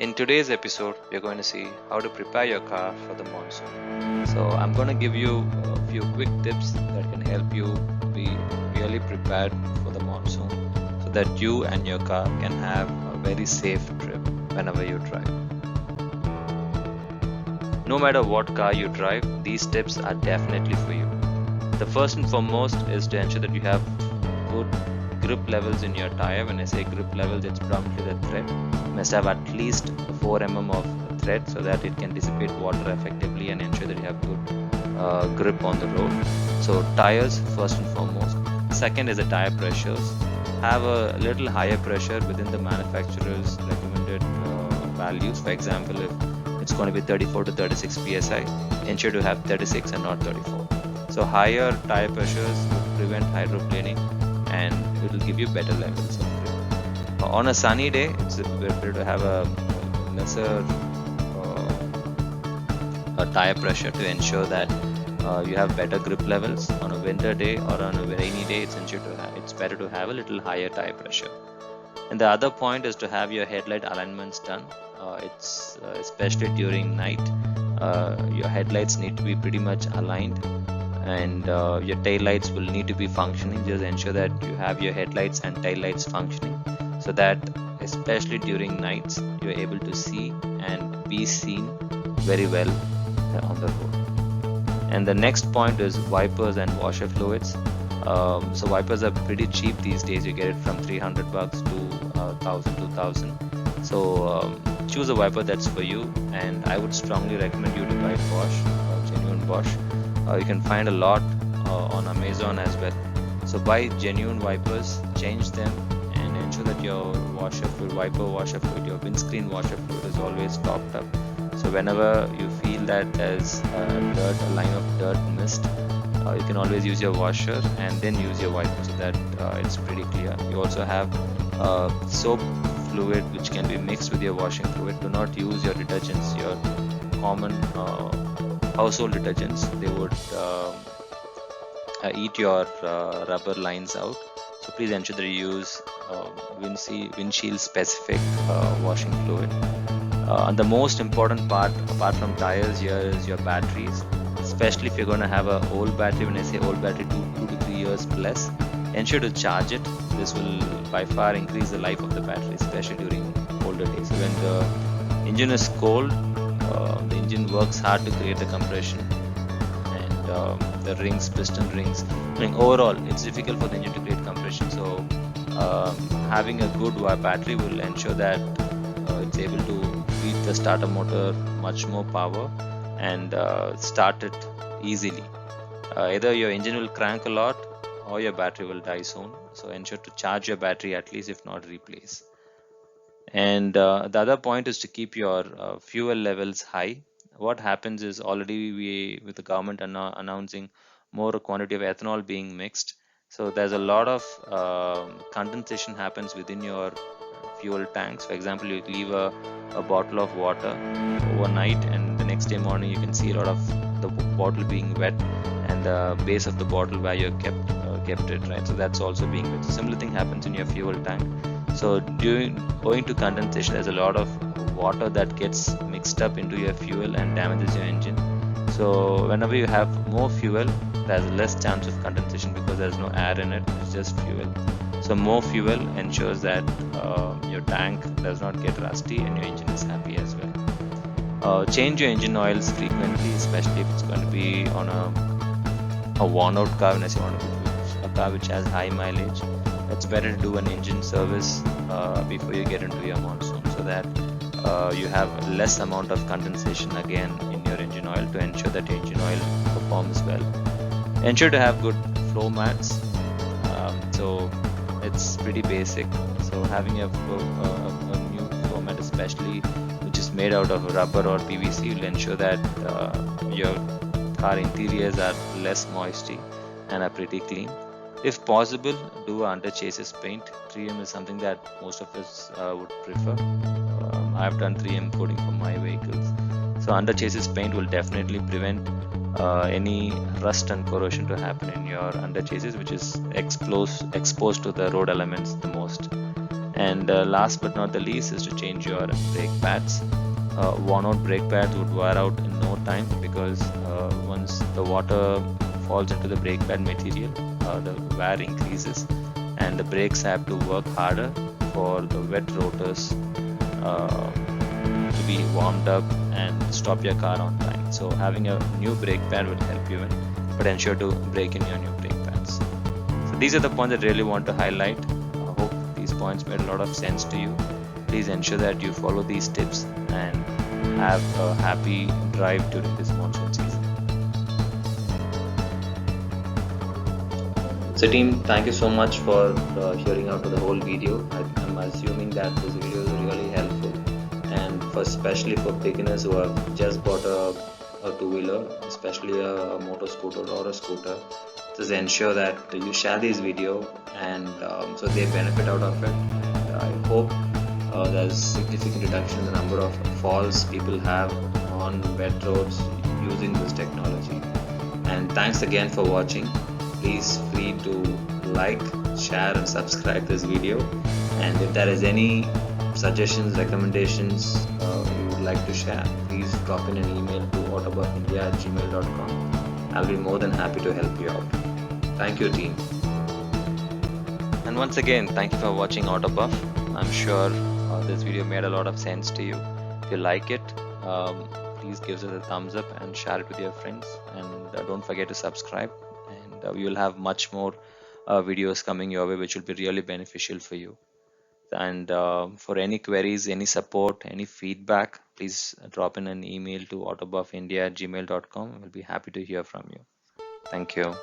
In today's episode, we're going to see how to prepare your car for the monsoon. So, I'm going to give you a few quick tips that can help you be really prepared for the monsoon so that you and your car can have a very safe trip whenever you drive. No matter what car you drive, these tips are definitely for you. The first and foremost is to ensure that you have good grip levels in your tire. When I say grip levels, it's predominantly the tread. You must have at least 4 mm of tread so that it can dissipate water effectively and ensure that you have good grip on the road. So tires first and foremost. Second is the tire pressures. Have a little higher pressure within the manufacturer's recommended values. For example, if it's going to be 34 to 36 psi, ensure to have 36 and not 34. So higher tire pressures will prevent hydroplaning and it will give you better levels of grip. On a sunny day, it's better to have a lesser tire pressure to ensure that you have better grip levels. On a winter day or on a rainy day, it's better to have a little higher tire pressure. And the other point is to have your headlight alignments done. It's especially during night, your headlights need to be pretty much aligned, and your tail lights will need to be functioning. Just ensure that you have your headlights and tail lights functioning so that especially during nights you're able to see and be seen very well on the road. And the next point is wipers and washer fluids. So wipers are pretty cheap these days. You get it from $300 to 1000, 2000. So choose a wiper that's for you, and I would strongly recommend you to buy Bosch, genuine Bosch. You can find a lot on Amazon as well. So buy genuine wipers, change them, and ensure that your washer fluid, your windscreen washer fluid is always topped up. So whenever you feel that there's a line of dirt mist, you can always use your washer and then use your wiper so that it's pretty clear. You also have soap fluid which can be mixed with your washing fluid. Do not use your detergents, your common household detergents. They would eat your rubber lines out. So please ensure that you use windshield specific washing fluid. And the most important part apart from tires here is your batteries, especially if you're going to have an old battery. When I say old battery, 2 to 3 years plus, ensure to charge it. This will by far increase the life of the battery, especially during older days. So when the engine is cold, the engine works hard to create the compression, and the rings, piston rings. Overall, it's difficult for the engine to create compression. So having a good battery will ensure that it's able to feed the starter motor much more power and start it easily. Either your engine will crank a lot or your battery will die soon. So ensure to charge your battery at least, if not replace. And the other point is to keep your fuel levels high. What happens is already with the government announcing more quantity of ethanol being mixed. So there's a lot of condensation happens within your fuel tanks. For example, you leave a bottle of water overnight, and the next day morning you can see a lot of the bottle being wet and the base of the bottle where you kept it, right? So that's also being wet. So similar thing happens in your fuel tank. So owing to condensation, there's a lot of water that gets mixed up into your fuel and damages your engine. So whenever you have more fuel, there's less chance of condensation because there's no air in it, it's just fuel. So more fuel ensures that your tank does not get rusty and your engine is happy as well. Change your engine oils frequently, especially if it's going to be on a worn out car. When I say a car which has high mileage, it's better to do an engine service before you get into your monsoon, so that you have less amount of condensation again in your engine oil to ensure that your engine oil performs well. Ensure to have good floor mats. So it's pretty basic. So having a new floor mat, especially which is made out of rubber or PVC, will ensure that your car interiors are less moisty and are pretty clean. If possible, do under chassis paint. 3M is something that most of us would prefer. I've done 3M coating for my vehicles. So under chassis paint will definitely prevent any rust and corrosion to happen in your under chassis, which is exposed to the road elements the most. And last but not the least is to change your brake pads. Worn out brake pads would wear out in no time, because once the water falls into the brake pad material, the wear increases, and the brakes have to work harder for the wet rotors to be warmed up and stop your car on time. So having a new brake pad will help you in, but ensure to break in your new brake pads. So these are the points that I really want to highlight. I hope these points made a lot of sense to you. Please ensure that you follow these tips and have a happy drive during this monsoon season. So team, thank you so much for hearing out to the whole video. I'm assuming that this video is really helpful, and for especially for beginners who have just bought a two-wheeler, especially a motor scooter or a scooter. Just ensure that you share this video, and so they benefit out of it. I hope there's significant reduction in the number of falls people have on wet roads using this technology. And thanks again for watching. Please free to like, share and subscribe this video, and if there is any suggestions, recommendations you would like to share, please drop in an email to autobuffindia@gmail.com. I'll be more than happy to help you out. Thank you team. And once again, thank you for watching Autobuff. I'm sure this video made a lot of sense to you. If you like it, please give us a thumbs up and share it with your friends, and don't forget to subscribe, and we will have much more videos coming your way which will be really beneficial for you. And for any queries, any support, any feedback, please drop in an email to autobuffindia@gmail.com. We'll be happy to hear from you. Thank you.